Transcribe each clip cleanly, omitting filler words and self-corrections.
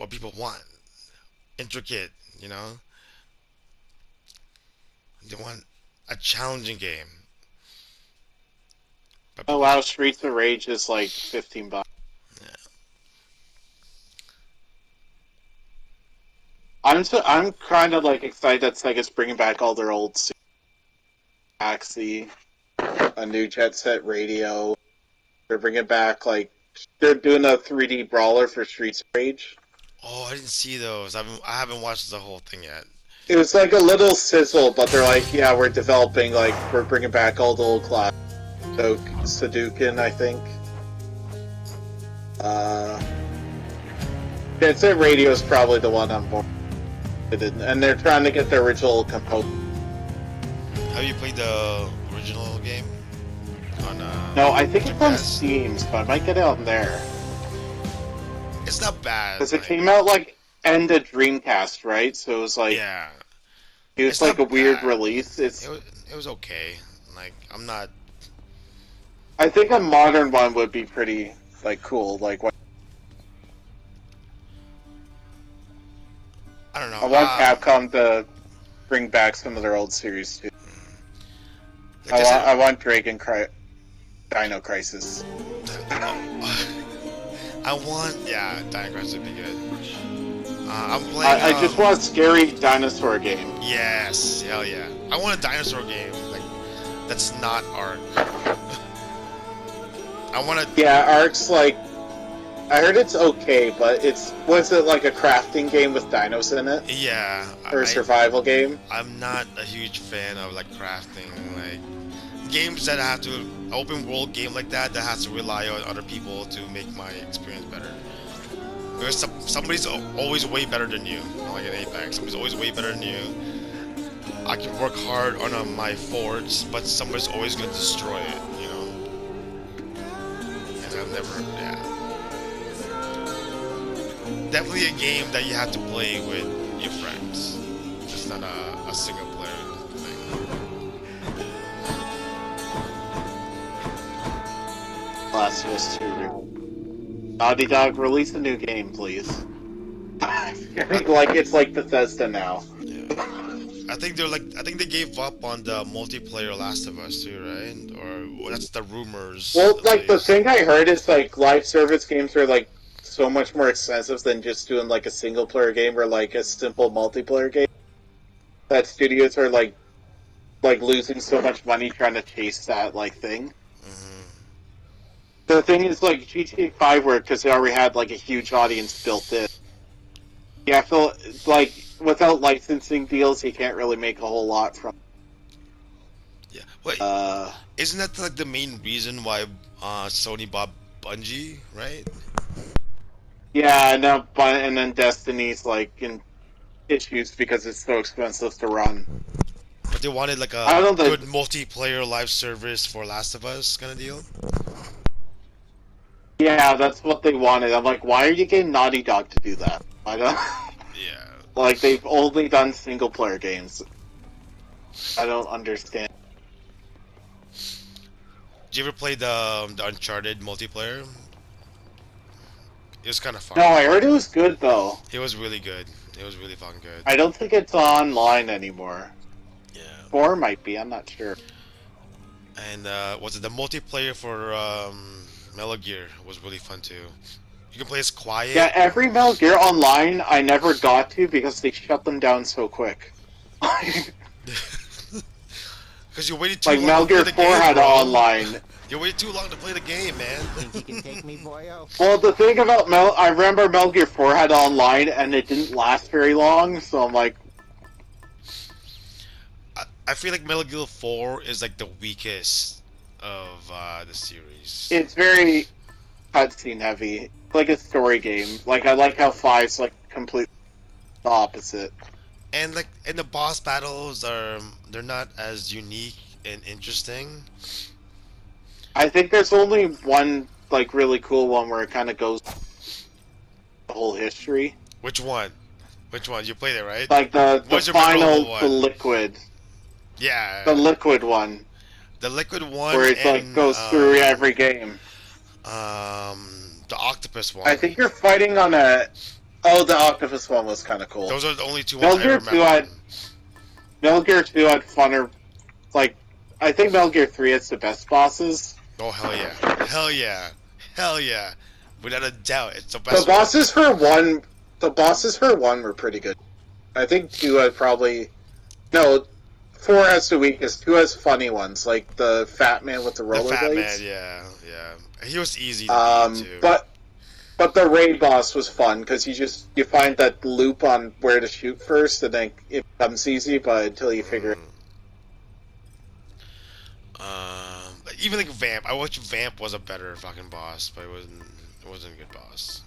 what people want. Intricate, you know. They want a challenging game. But Oh people, wow, Streets of Rage is like $15. yeah. I'm kind of like excited that Sega's bringing back all their old Taxi, a new Jet Set Radio. They're bringing back like they're doing a 3D brawler for Streets of Rage. Oh, I didn't see those. I haven't watched the whole thing yet. It was like a little sizzle, but they're like, yeah, we're developing like we're bringing back all the old class. So Hadouken, I think. Uh, Jet Set Radio is probably the one I'm more interested in, and they're trying to get the original composer. Have you played the original game on No, I think it's on Dreamcast? Steam, so I might get it on there. It's not bad. Because it Like, came out like end of Dreamcast, right? So it was like yeah, it was it's like not a weird bad. release. It It's was it was okay. Like I'm not. I think a modern one would be pretty like cool. Like what I don't know. I want Capcom to bring back some of their old series too. Like I said, I want Dino Crisis. I want Dino Crisis would be good. I'm playing. I just want a scary dinosaur game. Yes, hell yeah. I want a dinosaur game like that's not Ark. I want to. Yeah, Ark's like I heard it's okay, but it's was it like a crafting game with dinos in it Yeah, or a survival game? I'm not a huge fan of like crafting, like games that have to open world game like that has to rely on other people to make my experience better. Because somebody's always way better than you. Like in Apex, somebody's always way better than you. I can work hard on my forts, but somebody's always going to destroy it, you know. And I've never, definitely a game that you have to play with your friends. It's not a single player thing. Last of Us 2. Naughty Dog, release a new game, please. I think like it's like Bethesda now. Yeah. I think they gave up on the multiplayer Last of Us too, right? Or that's the rumors Well, at like the least. thing I heard is like live service games are like so much more expensive than just doing like a single player game or like a simple multiplayer game. That studios are like losing so much money trying to chase that like thing. Hmm. The thing is like GTA 5 worked because they already had like a huge audience built in. Yeah, I feel like without licensing deals, you can't really make a whole lot from. Yeah. Wait, Uh, isn't that like the main reason why Sony bought Bungie, right? yeah, no, but and then Destiny's like in issues because it's so expensive to run. But they wanted like I a don't know. good multiplayer live service for Last of Us kind of deal. Yeah, that's what they wanted. I'm like, why are you getting Naughty Dog to do that? I don't Yeah. like they've only done single player games. I don't understand. Did you ever play the Uncharted multiplayer? It was kind of No, fun. I heard it was good though. It was really good. It was really fucking good. I don't think it's online anymore. Yeah. Four might be. I'm not sure. And was it the multiplayer for Metal Gear was really fun too. You can play as Quiet. Yeah, every Metal Gear Online I never got to because they shut them down so quick. Because you waited too Like long Metal to play Gear the 4 game, had bro. online. You waited too long to play the game, man. Think you can take me, boyo? Well, the thing about I remember Metal Gear 4 had online and it didn't last very long, so I'm like, I feel like Metal Gear 4 is like the weakest of the series. it's very cutscene heavy. Like a story game. Like I like how 5's like completely the opposite. And like, and the boss battles they're not as unique and interesting. I think there's only one like really cool one where it kind of goes the whole history. Which one? Which one? You played it, right? Like the What's your memorable final, one? the liquid. Yeah, The liquid one. the liquid one Where it's like and goes through every game. the octopus one. I think you're fighting on a Oh, the octopus one was kind of cool. Those are the only two Metal ones I Gear remember. 2 had Metal Gear 2 had funner. Like, I think Metal Gear 3 has the best bosses. Oh hell yeah, hell yeah, hell yeah! Without a doubt, it's the best. The bosses for one, the bosses for 1 were pretty good. I think 2 had probably no. 4 has the weakest. 2 has funny ones, like the fat man with the rollerblades. The fat man, yeah. He was easy to beat too. But the raid boss was fun because you find that loop on where to shoot first, and then it becomes easy. But until you figure, even like Vamp, I wish Vamp was a better fucking boss, but it wasn't a good boss.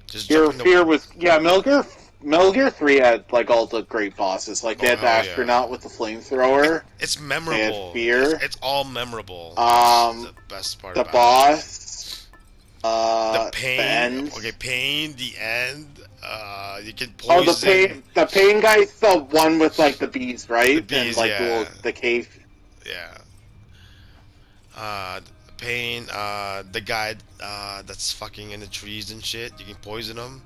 Just Fear was Metal Gear 3 had like all the great bosses. Like they had the astronaut with the flamethrower. It's memorable. They had Fear. It's all memorable. The best part. The boss. The pain. The end. Okay, pain. The end. You can poison. Oh, the pain. The pain guy's the one with like the bees, right? The bees, and like the cave. Yeah. Pain. The guy that's fucking in the trees and shit. You can poison him.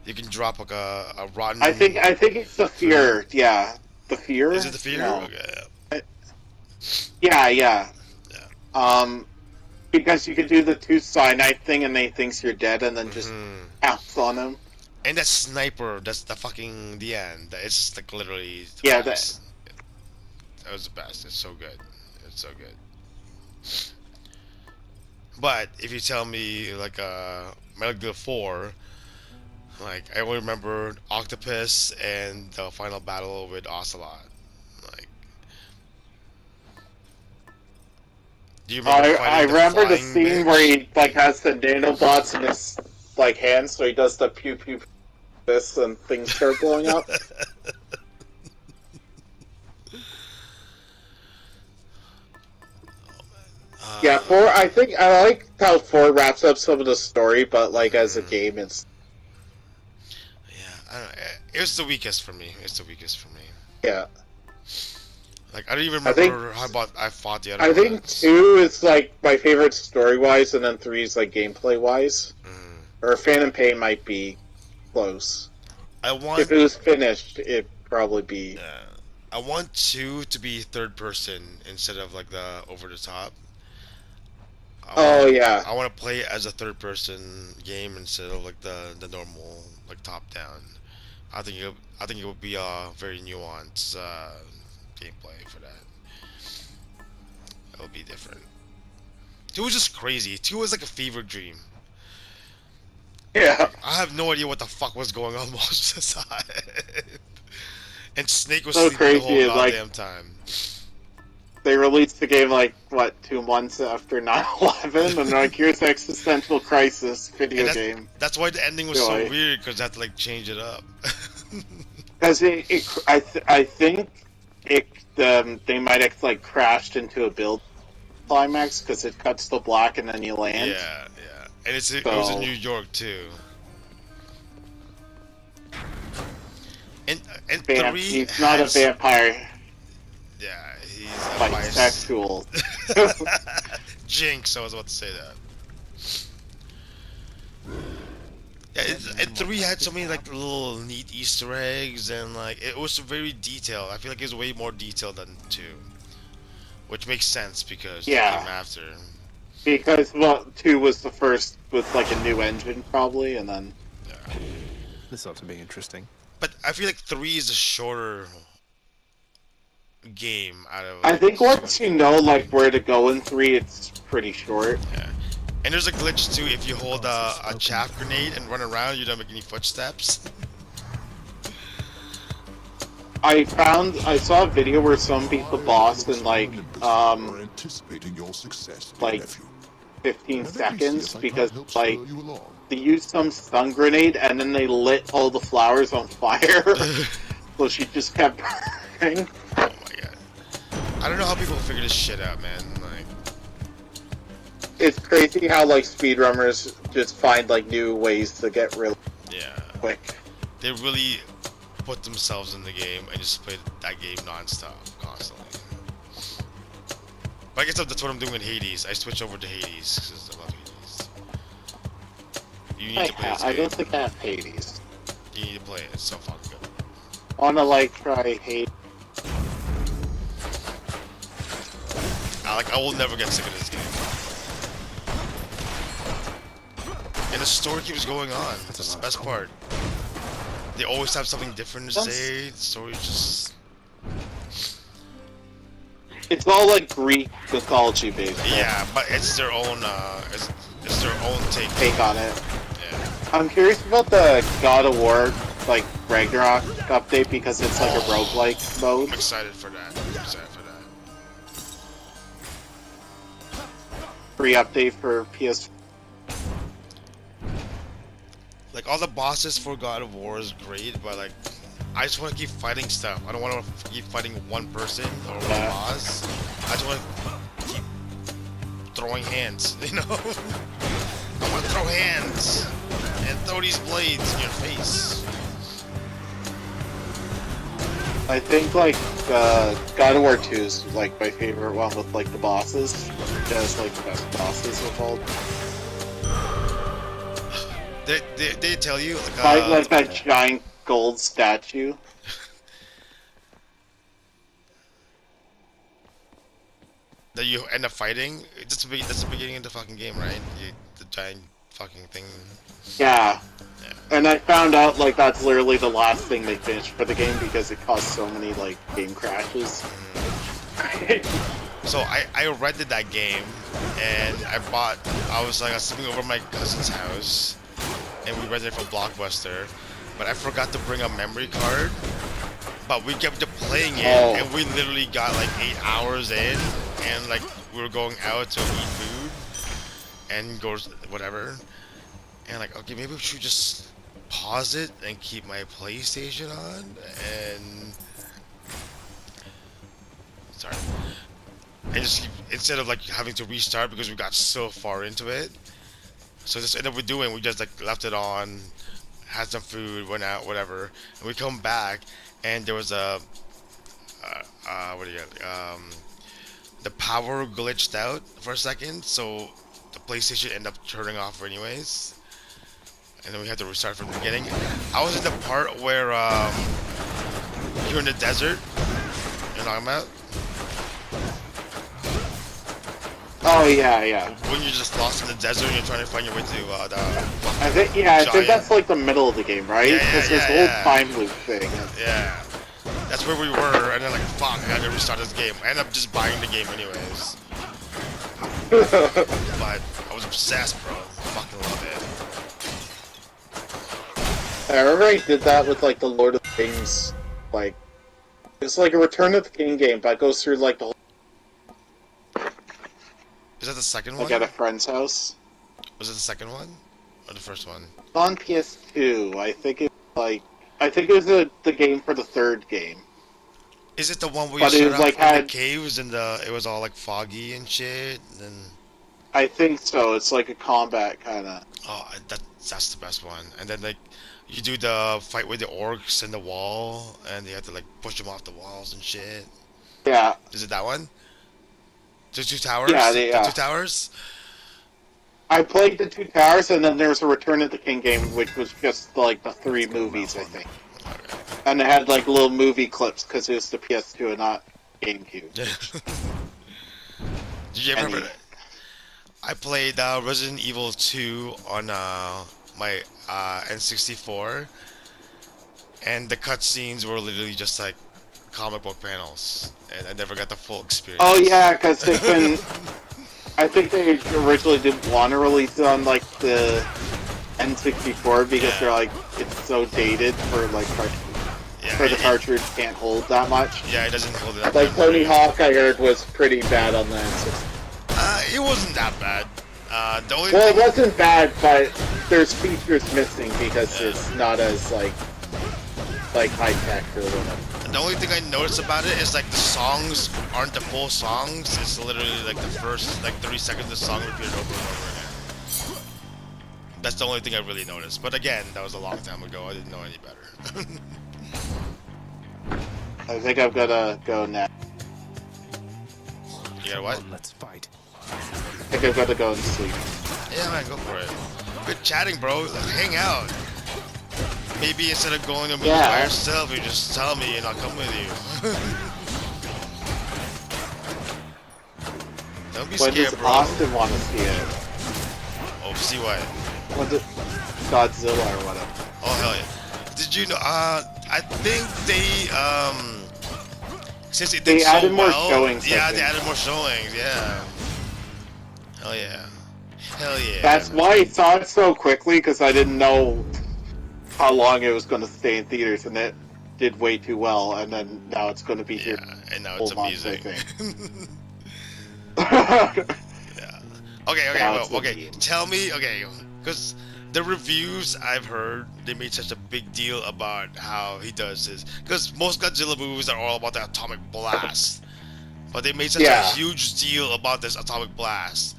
You can drop like a rotten. I think it's the Fear. Yeah, the Fear. Is it the Fear? No. Okay. Yeah. Because you could do the 2 cyanide thing and they thinks you're dead and then just pounce on them. And that sniper, that's the end. It's just like literally that was the best. It's so good. It's so good. But if you tell me like Metal Gear 4, like I only remember Octopus and the final battle with Ocelot. Like, do you remember? I remember the scene where he like has the nanobots in his like hands, so he does the pew pew this and things start blowing up. Yeah, 4. I think I like how 4 wraps up some of the story, but like as a game, it's. Yeah, I don't know. It was the weakest for me. Yeah. Like I don't even remember how I fought the other. I think 2 is like my favorite story wise, and then 3 is like gameplay wise. Or Phantom Pain might be close. If it was finished, it'd probably be. Yeah. I want 2 to be third person instead of like the over the top. I want to play it as a third person game instead of like the normal like top down. I think it would be a very nuanced gameplay for that. It'll be different. 2 was just crazy. 2 was like a fever dream. Yeah. I have no idea what the fuck was going on most of the time. And Snake was so sleeping crazy, the whole goddamn time. They released the game like, what, 2 months after 9/11? And like, here's Existential Crisis video game. That's why the ending was so weird, because they had to like change it up. Because I think they might have like crashed into a build climax because it cuts to black and then you land. Yeah. And it was in New York too. And Vamp, 3 he's not a vampire. Yeah, he's a bisexual. Jinx, I was about to say that. Yeah, and 3 had so many like little neat Easter eggs, and like it was very detailed. I feel like it was way more detailed than 2, which makes sense because it came after. Because 2 was the first with like a new engine probably, and then. Yeah. This ought to be interesting. But I feel like 3 is a shorter game out of. I think once you know like where to go in 3, it's pretty short. Yeah. And there's a glitch too. If you hold a chaff grenade and run around, you don't make any footsteps. I saw a video where some beat the boss in like 15 seconds because like they used some stun grenade and then they lit all the flowers on fire. So she just kept burning. Oh my god. I don't know how people figure this shit out, man. Like, it's crazy how like speedrunners just find like new ways to get really quick. They really put themselves in the game and just play that game non-stop, constantly. But I guess that's what I'm doing with Hades. I switch over to Hades because I love Hades. You need to play this I game. don't think I have Hades. You need to play it. It's so fucking good. I wanna like try Hades. I will never get sick of this game. And the story keeps going on. That's the best part. They always have something different to say. The story's just... It's all like Greek mythology based. Right? Yeah, but it's their own, it's their own Take on it. Yeah. I'm curious about the God of War, like, Ragnarok update because it's like a roguelike mode. I'm excited for that. I'm excited for that. Free update for PS. Like, all the bosses for God of War is great, but like, I just want to keep fighting stuff. I don't want to keep fighting one person or one boss. I just want to keep throwing hands, you know? I want to throw hands and throw these blades in your face. I think like God of War 2 is like my favorite one with like the bosses. It has like the best bosses with all. They tell you Like that giant gold statue. that you end up fighting. That's the beginning of the fucking game, right? The giant fucking thing. Yeah. Yeah. And I found out like that's literally the last thing they finished for the game because it caused so many like game crashes. So I rented that game, and I was sleeping over at my cousin's house, and we rented it from Blockbuster, but I forgot to bring a memory card, but we kept playing it, and we literally got like 8 hours in, and like we were going out to eat food, and go whatever, and like, okay, maybe we should just pause it and keep my PlayStation on, and sorry. And just keep, instead of like having to restart because we got so far into it, so this ended up we just like left it on, had some food, went out, whatever, and we come back and there was a what do you got? The power glitched out for a second, so the PlayStation ended up turning off anyways, and then we had to restart from the beginning. I was in the part where you're in the desert. You know what I'm about? Oh yeah. When you're just lost in the desert and you're trying to find your way to the I think that's like the middle of the game, right? Yeah, Because there's the whole time loop thing. Yeah. That's where we were, and then like, fuck, I gotta restart this game. I ended up just buying the game anyways. But I was obsessed, bro. Fucking love it. I remember I did that with like the Lord of the Rings, like it's like a Return of the King game, but it goes through like the whole Is that the second one? like at a friend's house. Was it the second one? Or the first one? It's on PS2. I think it was the game for the third game. Is it the one where But you it start was, like, out in had- the caves and it was all like foggy and shit? And then... I think so. It's like a combat kind of. Oh, that's the best one. And then like you do the fight with the orcs in the wall, and you have to like push them off the walls and shit. Yeah. Is it that one? The two towers? Yeah, the yeah. two towers? I played the Two Towers, and then there was a Return of the King game, which was just like the 3 movies, I think. Okay. And it had like little movie clips because it was the PS2 and not GameCube. Did you ever And remember? I played Resident Evil 2 on my N64, and the cutscenes were literally just like comic book panels, and I never got the full experience. Oh yeah, because they couldn't. I think they originally didn't want to release it on like the N64 because Yeah. they're like it's so dated for like Yeah, the cartridge can't hold that much. yeah, it doesn't hold it up. Like Tony Hawk, I heard was pretty bad on the N64. It wasn't that bad. The only Well, it thing, wasn't bad, but there's features missing because it's not as like high tech or whatever. the only thing I noticed about it is like the songs aren't the full songs. It's literally like the first like 30 seconds of the song repeated over and over again. That's the only thing I really noticed. But again, that was a long time ago. I didn't know any better. I think I'm gonna go now. You got what? Let's fight. I think I'm gonna go and sleep. Yeah, man, go for it. Good chatting, bro. Like, hang out. Maybe instead of going to movies Yeah. by yourself, you just tell me and I'll come with you. Don't be When scared, does bro. Austin want to see it? Oh, see what? When's it Godzilla or whatever? Oh hell yeah! Did you know? I think they since it did They so added more well, showings, I yeah, they think. added more showings. Yeah. Hell yeah. Hell yeah. That's why I saw it so quickly, because I didn't know how long it was going to stay in theaters, and it did way too well, and then now it's going to be here. Yeah, and now whole it's month, I amazing. think. Yeah. Okay. Now Well, it's okay. amazing. Tell me, okay, because the reviews I've heard, they made such a big deal about how he does this. Because most Godzilla movies are all about the atomic blast, but they made such a Yeah. huge deal about this atomic blast.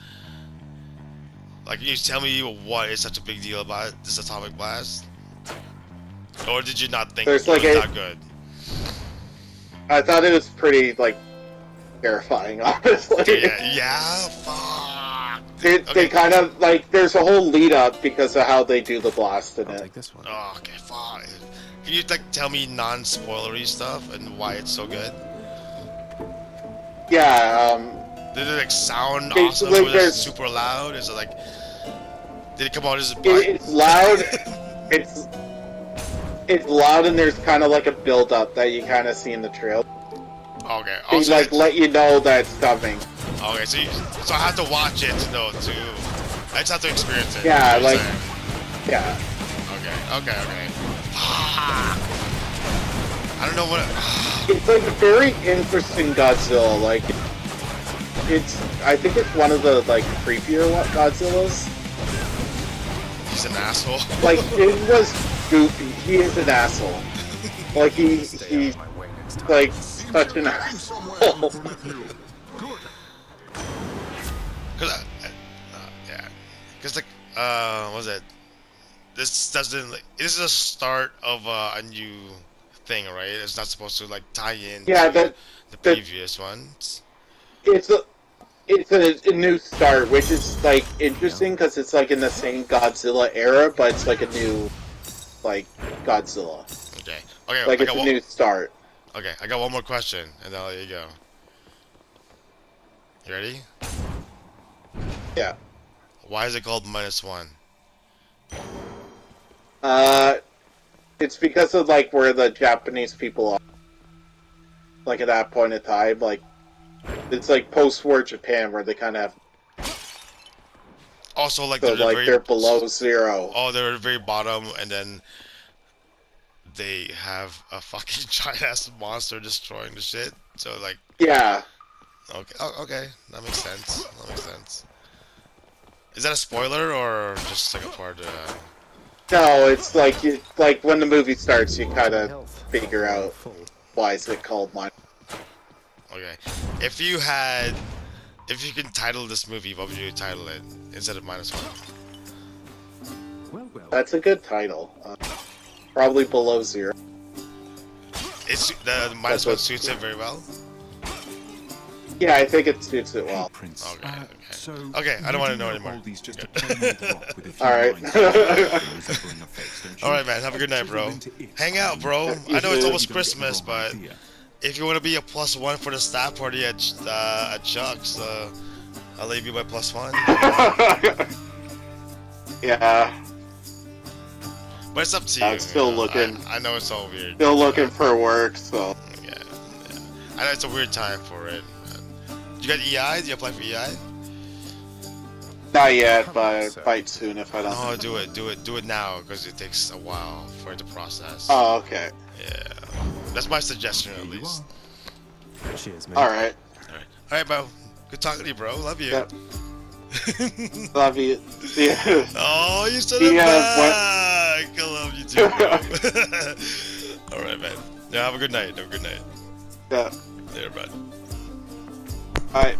Like, can you tell me what is such a big deal about this atomic blast? Or did you not think There's it was like a- that good? I thought it was pretty, like, terrifying, honestly. Yeah, fuck. They Okay. kind of, like, there's a whole lead up because of how they do the blast in I'll it. take this one. Oh, okay, fuck. Can you, like, tell me non-spoilery stuff and why it's so good? Yeah, Did it, like, sound It's awesome? like Was it there's- super loud? Is it, like... Did it come out as a butt? it's loud. It's loud, and there's kind of like a build up that you kind of see in the trail. Okay. They Also, like let you know that it's coming. okay, so I have to watch it to know, to... I just have to experience it. Yeah, is what you're like- saying. Yeah, Okay. Fuck. I don't know what... it's like a very interesting Godzilla. Like, I think it's one of the like creepier Godzillas. He's an asshole. Like, it was goofy. He is an asshole. Like he's Stay out of my way next time. like such an asshole. Cause, yeah, cause like, what was it? This doesn't like. This is a start of a new thing, right? It's not supposed to like tie in. Yeah, to the that- previous ones. It's a new start, which is like interesting because it's like in the same Godzilla era, but it's like a new like Godzilla. Okay. Okay. Like I it's got a one, new start. okay. I got one more question, and then I'll let you go. You ready? Yeah. Why is it called -1? It's because of like where the Japanese people are. Like at that point in time, like it's like post-war Japan where they kind of Also, like so they're like very, they're below zero. Oh, they're at the very bottom, and then they have a fucking giant ass monster destroying the shit. So like, Yeah. okay, okay, that makes sense. That makes sense. Is that a spoiler or just like a part? No, it's like when the movie starts, you kind of Health. figure out Full. why is it called mine. Okay, if you can title this movie, what would you title it instead of -1? Well, That's a good title. Probably below zero. It's the That's -1 what- suits it very well. Yeah, I think it suits it well. Prince. Okay, okay. So Okay, I don't wanna know you do anymore. Baldi's just a plain old rock with a few Alright. lines resembling a face, don't you? All right, man. Have a good night, bro. Hang out, bro. I know it's You almost don't get the Christmas, wrong but idea. if you want to be a +1 for the staff party at Chuck's, I'll leave you my +1. Yeah, But it's up to you. I'm still you know. looking. I know it's all weird. still looking for work, so Yeah, yeah. I know it's a weird time for it. You got EI? Do you apply for EI? not yet, but might soon if I don't. No, do it now because it takes a while for it to process. Oh, okay. Yeah, that's my suggestion at Here you least. Cheers, mate. All right. All right, bro. Good talking to you, bro. Love you. Yep. Love you. See ya. Oh, you said Yeah, it back. I love you too, bro. All right, man. Yeah, have a good night. Have a good night. Yeah. Later, bud. All right.